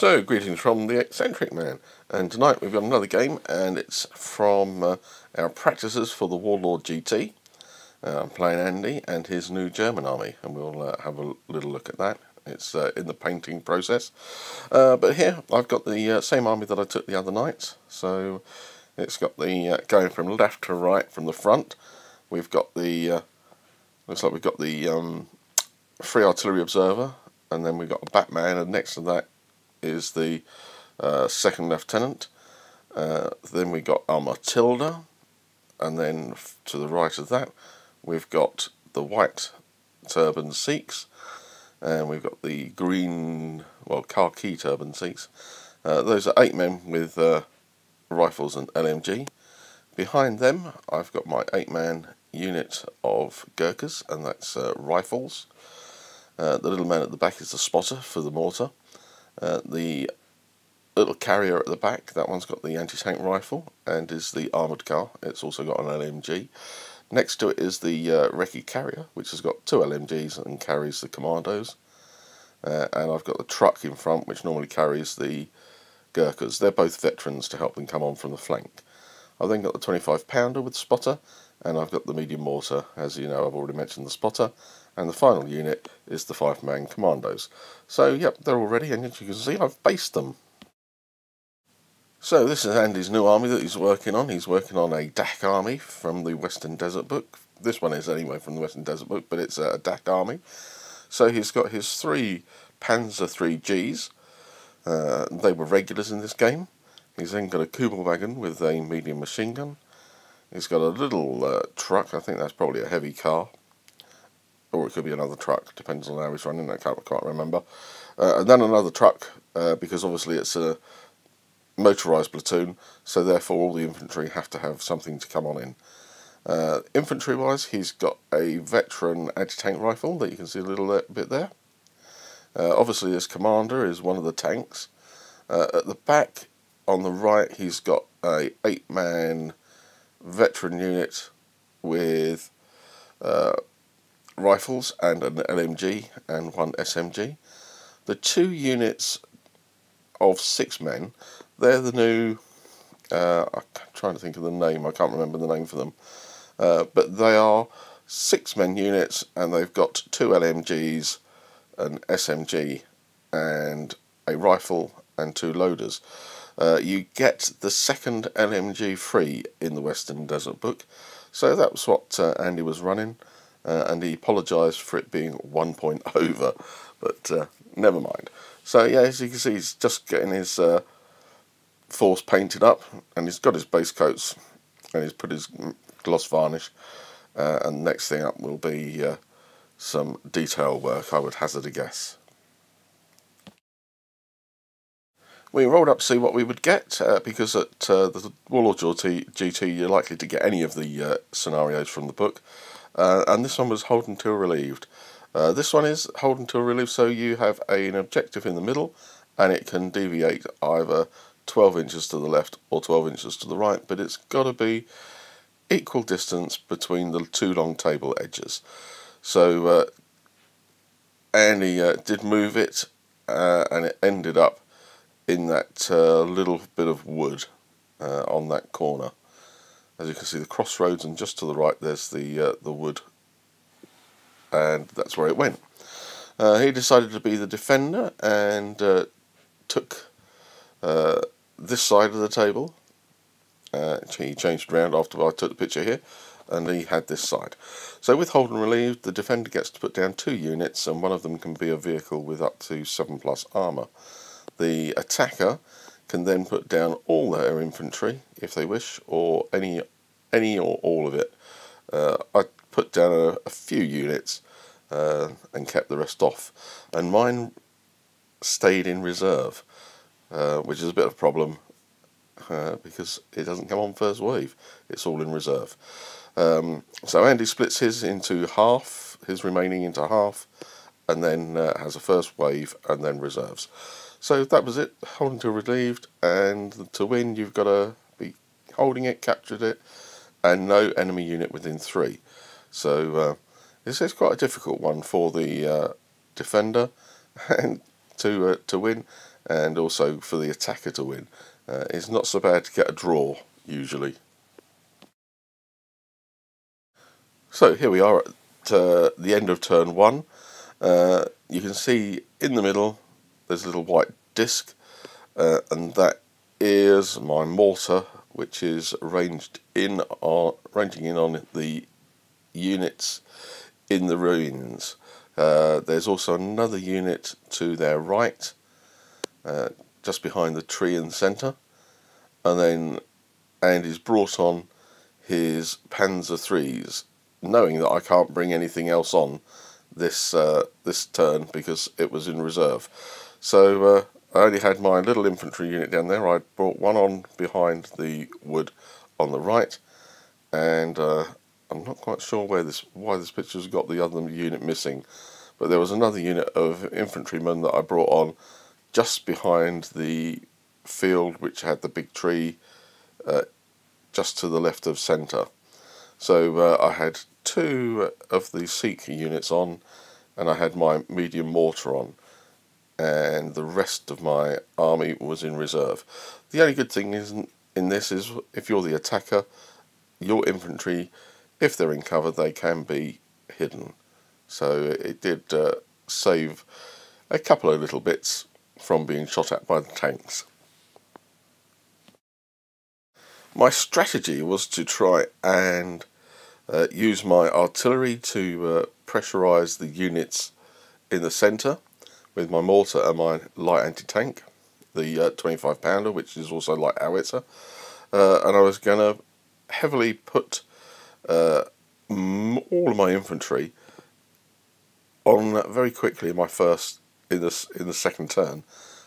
So, greetings from the Eccentric Man, and tonight we've got another game, and it's from our practices for the Warlord GT. I'm playing Andy and his new German army, and we'll have a little look at that. It's in the painting process. But here I've got the same army that I took the other night, so it's got the going from left to right from the front. We've got the, looks like we've got the free artillery observer, and then we've got a Batman, and next to that is the second lieutenant. Then we got our Matilda, and then to the right of that we've got the white turban Sikhs, and we've got the green, well, khaki turban Sikhs. Those are 8 men with rifles and LMG. Behind them I've got my 8-man unit of Gurkhas, and that's rifles. The little man at the back is the spotter for the mortar. The little carrier at the back, that one's got the anti-tank rifle and is the armoured car. It's also got an LMG. Next to it is the recce carrier, which has got 2 LMGs and carries the commandos. And I've got the truck in front, which normally carries the Gurkhas. They're both veterans to help them come on from the flank. I've then got the 25-pounder with the spotter, and I've got the medium mortar. As you know, I've already mentioned the spotter. And the final unit is the 5-man commandos. So, yep, they're all ready, and as you can see, I've based them. So, this is Andy's new army that he's working on. He's working on a D.A.K army from the Western Desert book. This one is anyway from the Western Desert book, but it's a D.A.K army. So, he's got his 3 Panzer 3Gs. They were regulars in this game. He's then got a Kubelwagen with a medium machine gun. He's got a little truck. I think that's probably a heavy car, or it could be another truck, depends on how he's running. I can't remember. And then another truck, because obviously it's a motorised platoon, so therefore all the infantry have to have something to come on in. Infantry wise, he's got a veteran anti-tank rifle that you can see a little bit there. Obviously his commander is one of the tanks. At the back on the right, he's got a 8-man veteran unit with rifles and an LMG and 1 SMG. The 2 units of 6 men, they're the new, I'm trying to think of the name, I can't remember the name for them, but they are 6-men units, and they've got 2 LMGs, an SMG and a rifle and 2 loaders. You get the second LMG free in the Western Desert book, so that was what Andy was running, and he apologised for it being 1 point over, but never mind. So yeah, as you can see, he's just getting his force painted up, and he's got his base coats, and he's put his gloss varnish, and next thing up will be some detail work, I would hazard a guess. We rolled up to see what we would get, because at the Warlord GT you're likely to get any of the scenarios from the book, and this one was hold until relieved. This one is hold until relieved, so you have an objective in the middle, and it can deviate either 12 inches to the left or 12 inches to the right, but it's got to be equal distance between the 2 long table edges. So Andy did move it, and it ended up in that little bit of wood on that corner. As you can see, the crossroads, and just to the right there's the wood, and that's where it went. He decided to be the defender, and took this side of the table. He changed around after I took the picture here, and he had this side. So with hold and relieved, the defender gets to put down 2 units, and one of them can be a vehicle with up to 7+ armour. The attacker can then put down all their infantry if they wish, or any or all of it. I put down a few units and kept the rest off, and mine stayed in reserve, which is a bit of a problem because it doesn't come on first wave, it's all in reserve. So Andy splits his into half, his remaining into half, and then has a first wave and then reserves. So that was it, hold until relieved, and to win you've got to be holding it, captured it, and no enemy unit within 3. So this is quite a difficult one for the defender and to win, and also for the attacker to win. It's not so bad to get a draw usually. So here we are at the end of turn 1. You can see in the middle there's a little white disc, and that is my mortar, which is ranging in on the units in the ruins. There's also another unit to their right, just behind the tree in the centre, and then Andy's brought on his Panzer IIIs, knowing that I can't bring anything else on this turn because it was in reserve. So I only had my little infantry unit down there. I brought one on behind the wood on the right, and I'm not quite sure why this picture's got the other unit missing, but there was another unit of infantrymen that I brought on just behind the field which had the big tree just to the left of centre. So I had 2 of the Sikh units on, and I had my medium mortar on, and the rest of my army was in reserve. The only good thing in this is if you're the attacker, your infantry, if they're in cover, they can be hidden. So it did save a couple of little bits from being shot at by the tanks. My strategy was to try and use my artillery to pressurise the units in the centre with my mortar and my light anti-tank, the 25 pounder, which is also light howitzer, and I was going to heavily put all of my infantry on very quickly in the second turn,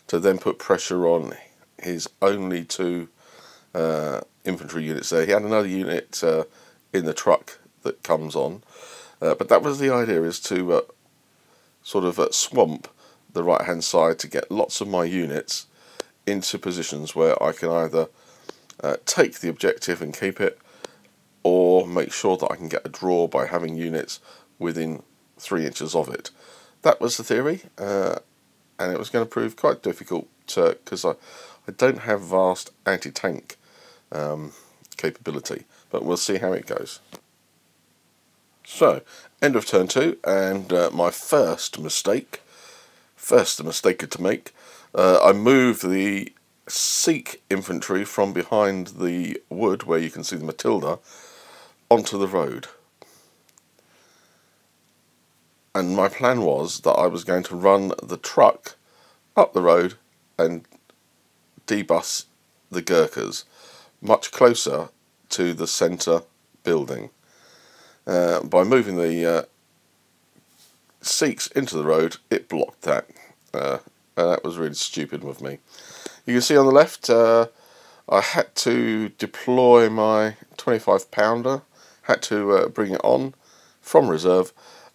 to then put pressure on his only 2 infantry units there. He had another unit in the truck that comes on, but that was the idea, is to sort of swamp the right hand side to get lots of my units into positions where I can either take the objective and keep it, or make sure that I can get a draw by having units within 3 inches of it. That was the theory, and it was going to prove quite difficult because I don't have vast anti-tank capability, but we'll see how it goes. So, end of turn 2, and my first mistake to make. I moved the Sikh infantry from behind the wood, where you can see the Matilda, onto the road. And my plan was that I was going to run the truck up the road and debus the Gurkhas much closer to the centre building. By moving the Sikhs into the road, it blocked that. And that was really stupid of me. You can see on the left, I had to deploy my 25 pounder, had to bring it on from reserve,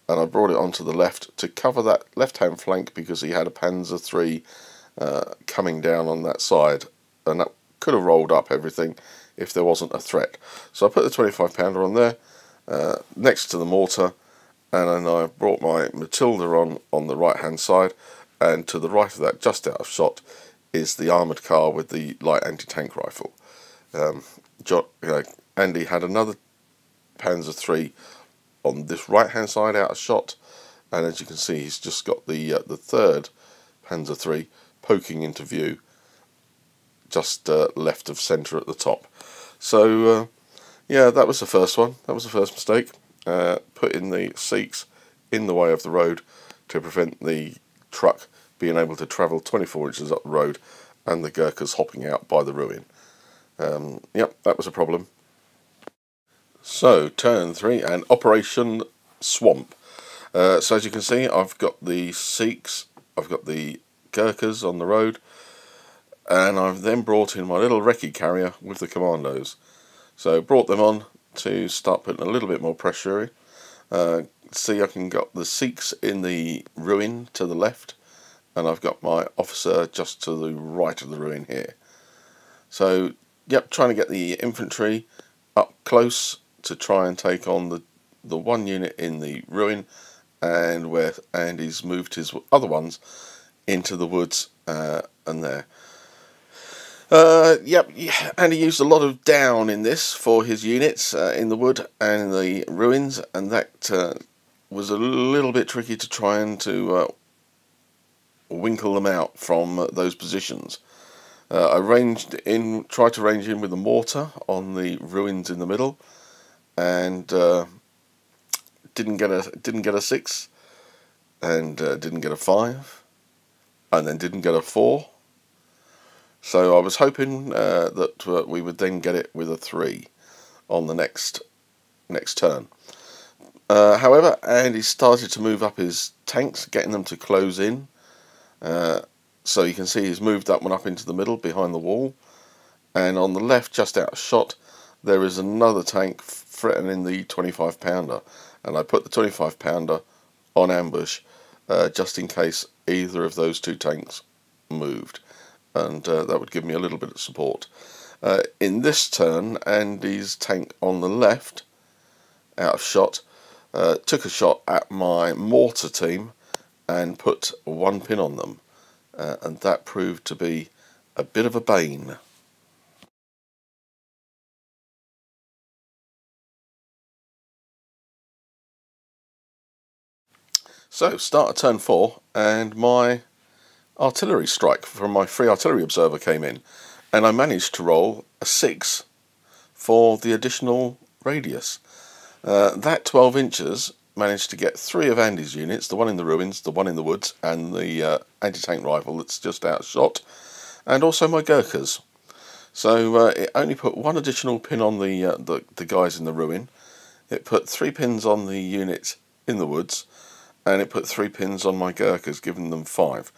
and I brought it onto the left to cover that left hand flank because he had a Panzer III coming down on that side, and that could have rolled up everything if there wasn't a threat. So I put the 25 pounder on there next to the mortar, and then I brought my Matilda on the right hand side, and to the right of that, just out of shot, is the armoured car with the light anti-tank rifle. Andy had another Panzer III on this right hand side out of shot, and as you can see, he's just got the third Panzer III poking into view just left of centre at the top. So yeah, that was the first one. That was the first mistake, putting the Sikhs in the way of the road to prevent the truck being able to travel 24 inches up the road and the Gurkhas hopping out by the ruin. Yep, that was a problem. So, turn 3 and Operation Swamp. So as you can see, I've got the Sikhs, I've got the Gurkhas on the road, and I've then brought in my little recce carrier with the commandos. So brought them on to start putting a little bit more pressure in. See, I can got the Sikhs in the ruin to the left, and I've got my officer just to the right of the ruin here. So, yep, trying to get the infantry up close to try and take on the one unit in the ruin, and where Andy's moved his other ones into the woods and there. Yep, and he used a lot of down in this for his units in the wood and the ruins, and that was a little bit tricky to try and to winkle them out from those positions. I tried to range in with a mortar on the ruins in the middle, and didn't get a 6, and didn't get a 5, and then didn't get a 4. So I was hoping that we would then get it with a 3 on the next turn. However, Andy started to move up his tanks, getting them to close in. So you can see he's moved that one up into the middle behind the wall. And on the left, just out of shot, there is another tank threatening the 25 pounder. And I put the 25 pounder on ambush just in case either of those two tanks moved. And that would give me a little bit of support. In this turn, Andy's tank on the left, out of shot, took a shot at my mortar team and put 1 pin on them, and that proved to be a bit of a bane. So, start of turn 4, and my artillery strike from my free artillery observer came in, and I managed to roll a 6 for the additional radius. That 12 inches managed to get 3 of Andy's units, the one in the ruins, the one in the woods, and the anti-tank rifle that's just out of shot, and also my Gurkhas. So it only put 1 additional pin on the guys in the ruin. It put 3 pins on the unit in the woods, and it put 3 pins on my Gurkhas, giving them 5.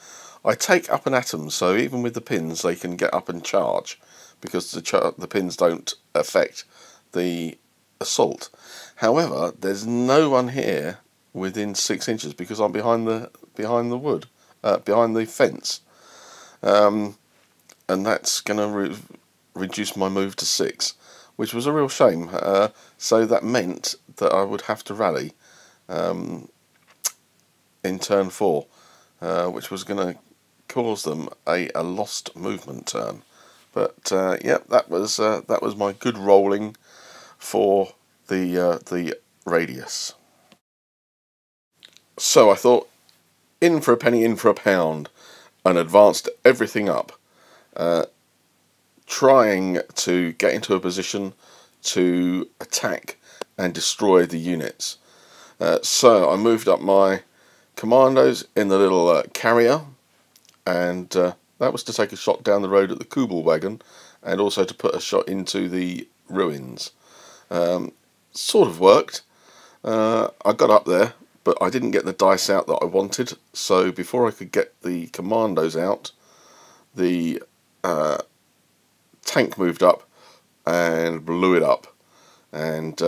I take up an atom, so even with the pins they can get up and charge, because the pins don't affect the assault. However, there's no one here within 6 inches because I'm behind the wood, behind the fence, and that's going to reduce my move to 6, which was a real shame. So that meant that I would have to rally in turn 4, which was going to cause them a lost movement turn. But yep, that was my good rolling for the radius. So I thought, in for a penny, in for a pound, and advanced everything up, trying to get into a position to attack and destroy the units. So I moved up my commandos in the little carrier, and that was to take a shot down the road at the Kubel wagon, and also to put a shot into the ruins. Sort of worked. I got up there, but I didn't get the dice out that I wanted, so before I could get the commandos out, the tank moved up and blew it up. And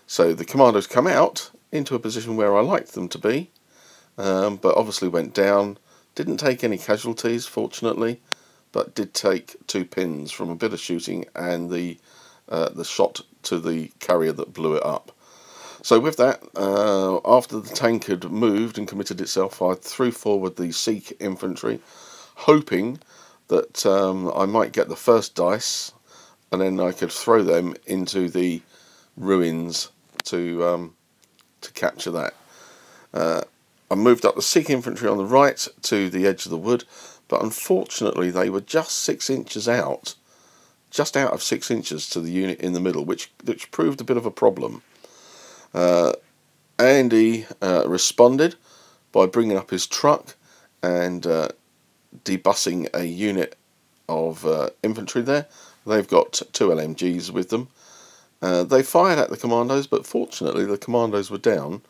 so the commandos come out into a position where I liked them to be, but obviously went down. Didn't take any casualties, fortunately, but did take 2 pins from a bit of shooting and the shot to the carrier that blew it up. So with that, after the tank had moved and committed itself, I threw forward the Sikh infantry, hoping that I might get the first dice, and then I could throw them into the ruins to capture that. I moved up the Sikh infantry on the right to the edge of the wood, but unfortunately they were just 6 inches out, just out of 6 inches to the unit in the middle, which proved a bit of a problem. Andy responded by bringing up his truck and debussing a unit of infantry there. They've got 2 LMGs with them. They fired at the commandos, but fortunately the commandos were down,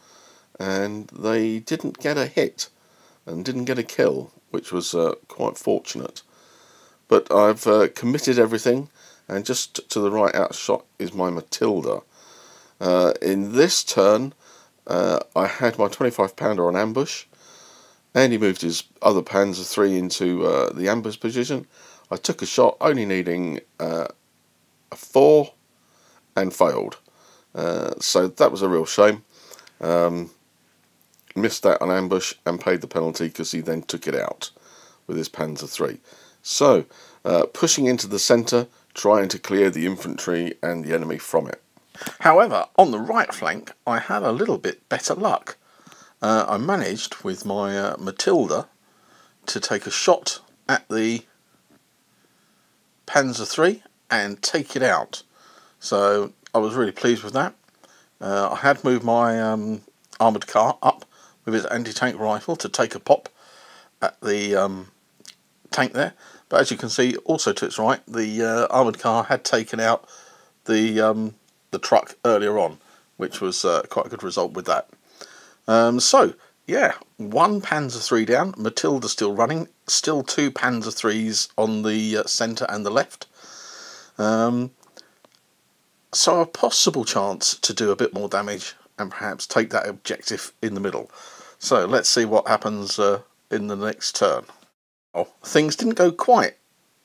and they didn't get a hit and didn't get a kill, which was quite fortunate. But I've committed everything, and just to the right out of shot is my Matilda. In this turn, I had my 25 pounder on ambush. Andy moved his other Panzer III into the ambush position. I took a shot, only needing a 4, and failed. So that was a real shame. Missed that on ambush and paid the penalty because he then took it out. with his Panzer III. So, pushing into the centre, trying to clear the infantry and the enemy from it. However, on the right flank, I had a little bit better luck. I managed, with my Matilda, to take a shot at the Panzer III and take it out. So I was really pleased with that. I had moved my armoured car up with his anti-tank rifle to take a pop at the tank there. But as you can see, also to its right, the armoured car had taken out the truck earlier on, which was quite a good result with that. So, yeah, one Panzer III down, Matilda still running, still two Panzer IIIs on the centre and the left. So a possible chance to do a bit more damage and perhaps take that objective in the middle. So let's see what happens in the next turn. Well, things didn't go quite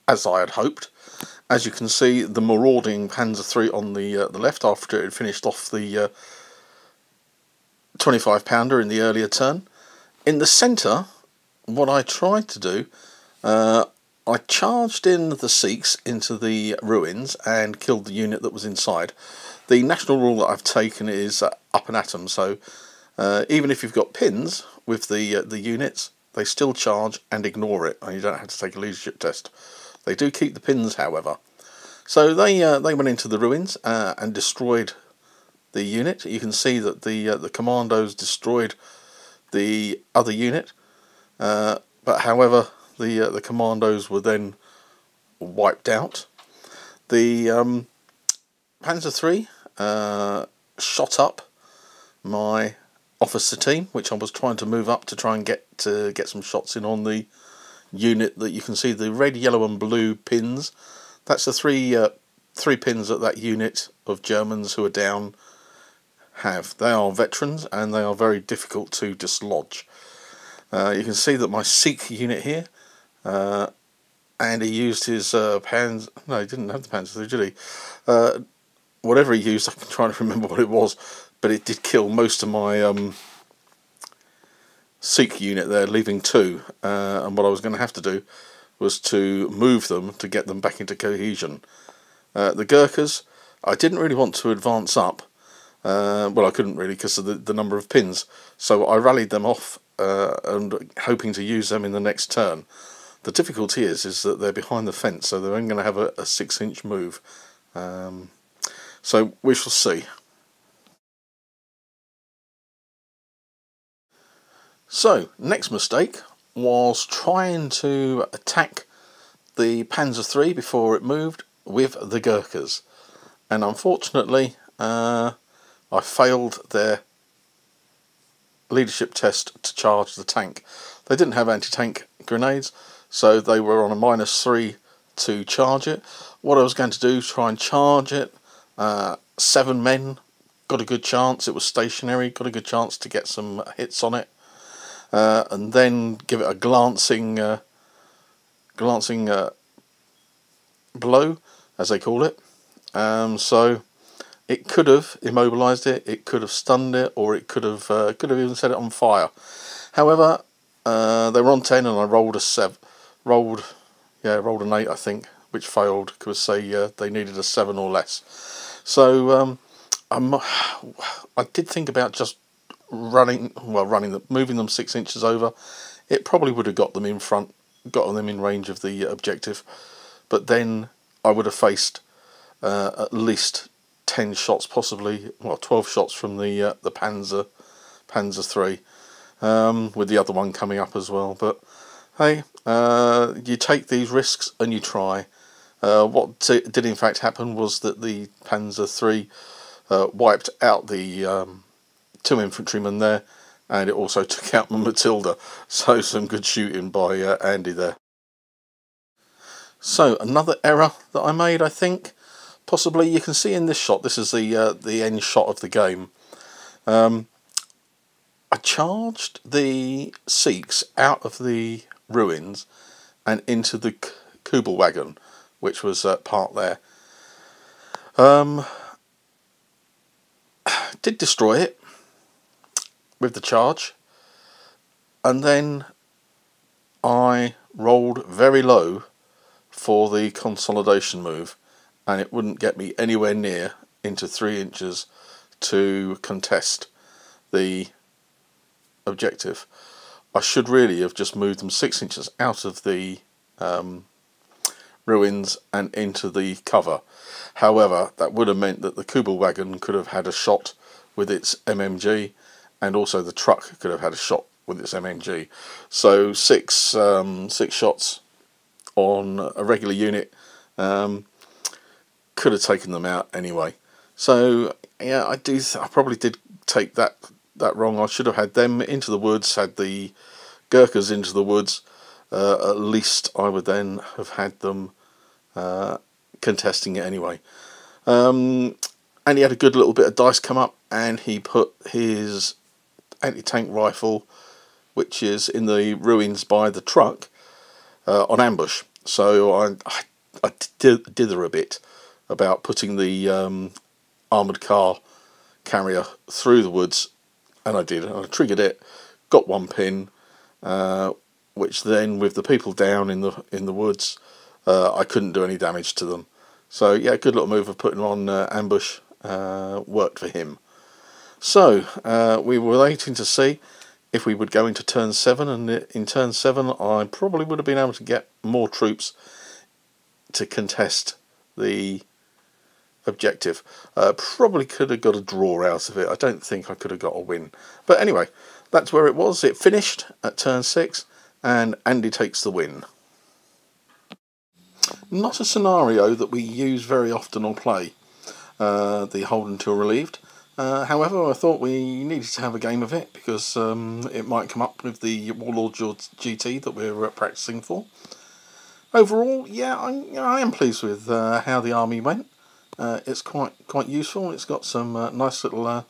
as I had hoped. As you can see, the marauding Panzer III on the left, after it had finished off the 25-pounder in the earlier turn. In the centre, what I tried to do, I charged in the Sikhs into the ruins and killed the unit that was inside. The national rule that I've taken is up and at 'em, so even if you've got pins with the units, they still charge and ignore it, and you don't have to take a leadership test. They do keep the pins, however. So they went into the ruins and destroyed the unit. You can see that the commandos destroyed the other unit, but however the commandos were then wiped out. The Panzer III shot up my officer team, which I was trying to move up to try and get some shots in on the unit that you can see the red, yellow and blue pins. That's the three pins that unit of Germans who are down have. They are veterans and they are very difficult to dislodge. You can see that my Sikh unit here, and he used his no, he didn't have the Panzer, did he? Whatever he used, I'm trying to remember what it was, but it did kill most of my Sikh unit there, leaving two. And what I was going to have to do was to move them to get them back into cohesion. The Gurkhas, I didn't really want to advance up. Well, I couldn't really because of the number of pins, so I rallied them off and hoping to use them in the next turn. The difficulty is that they're behind the fence, so they're only going to have a 6-inch move. So we shall see. So, next mistake was trying to attack the Panzer III before it moved with the Gurkhas, and unfortunately I failed their leadership test to charge the tank. They didn't have anti-tank grenades, so they were on a -3 to charge it. What I was going to do, try and charge it. 7 men, got a good chance. It was stationary, got a good chance to get some hits on it, and then give it a glancing blow, as they call it. So it could have immobilised it, it could have stunned it, or it could have even set it on fire. However, they were on 10, and I rolled rolled an 8, I think, which failed because they needed a 7 or less. So I did think about just moving them 6 inches over. It probably would have got them in front, got them in range of the objective, but then I would have faced at least 10 shots, possibly 12 shots from the Panzer III, with the other one coming up as well. But hey, you take these risks and you try. What did in fact happen was that the Panzer III wiped out the 2 infantrymen there, and it also took out my Matilda. So some good shooting by Andy there. So another error that I made, I think, possibly, you can see in this shot, this is the end shot of the game. I charged the Sikhs out of the ruins and into the Kubel wagon, which was parked there. Did destroy it with the charge, and then I rolled very low for the consolidation move, and it wouldn't get me anywhere near into 3 inches to contest the objective. I should really have just moved them 6 inches out of the ruins and into the cover. However, that would have meant that the Kubel wagon could have had a shot with its MMG, and also the truck could have had a shot with its MMG. So six shots on a regular unit could have taken them out anyway. So yeah, I probably did take that wrong. I should have had them into the woods, had the Gurkhas into the woods. At least I would then have had them contesting it anyway. And he had a good little bit of dice come up, and he put his anti-tank rifle, which is in the ruins by the truck, on ambush. So I dither a bit about putting the armoured car carrier through the woods, and I did. I triggered it, got 1 pin, which then, with the people down in the woods, I couldn't do any damage to them. So yeah, good little move of putting on ambush worked for him. So we were waiting to see if we would go into turn 7, and in turn 7 I probably would have been able to get more troops to contest the objective. Probably could have got a draw out of it. I don't think I could have got a win. But anyway, that's where it was. It finished at turn 6, and Andy takes the win. Not a scenario that we use very often or play, the hold until relieved. However, I thought we needed to have a game of it, because it might come up with the Warlord GT that we're practicing for. Overall, yeah, I am pleased with how the army went. It's quite useful. It's got some nice little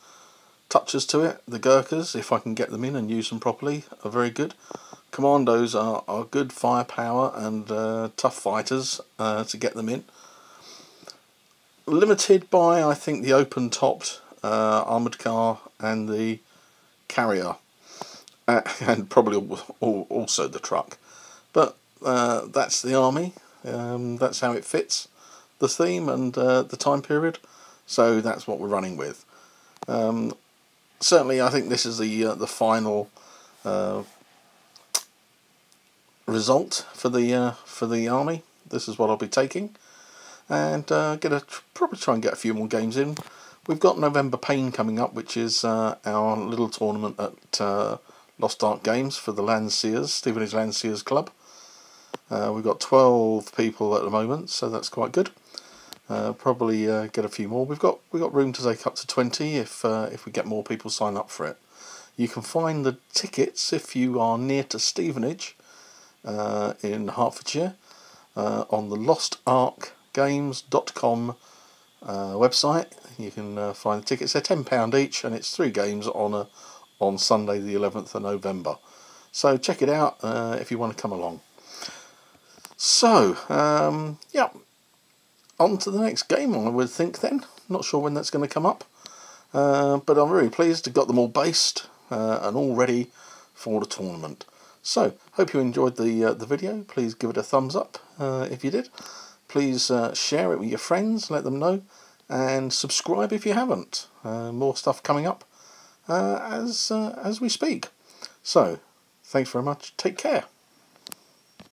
touches to it. The Gurkhas, if I can get them in and use them properly, are very good. Commandos are good firepower and tough fighters to get them in. Limited by, I think, the open-topped armoured car and the carrier, and probably also the truck. But that's the army. That's how it fits the theme and the time period. So that's what we're running with. Certainly, I think this is the final result for the army. This is what I'll be taking, and probably try and get a few more games in. We've got November Pain coming up, which is our little tournament at Lost Ark Games for the Landseers, Stevenage Landseers Club. We've got 12 people at the moment, so that's quite good. Probably get a few more. We've got room to take up to 20 if we get more people sign up for it. You can find the tickets if you are near to Stevenage in Hertfordshire on the lostarkgames.com website. You can find the tickets. They're £10 each, and it's 3 games on Sunday the 11th of November. So check it out if you want to come along. So yeah, on to the next game, I would think then. Not sure when that's going to come up, but I'm very pleased to have got them all based and all ready for the tournament. So hope you enjoyed the video. Please give it a thumbs up if you did. Please share it with your friends, let them know, and subscribe if you haven't. More stuff coming up as we speak. So thanks very much. Take care.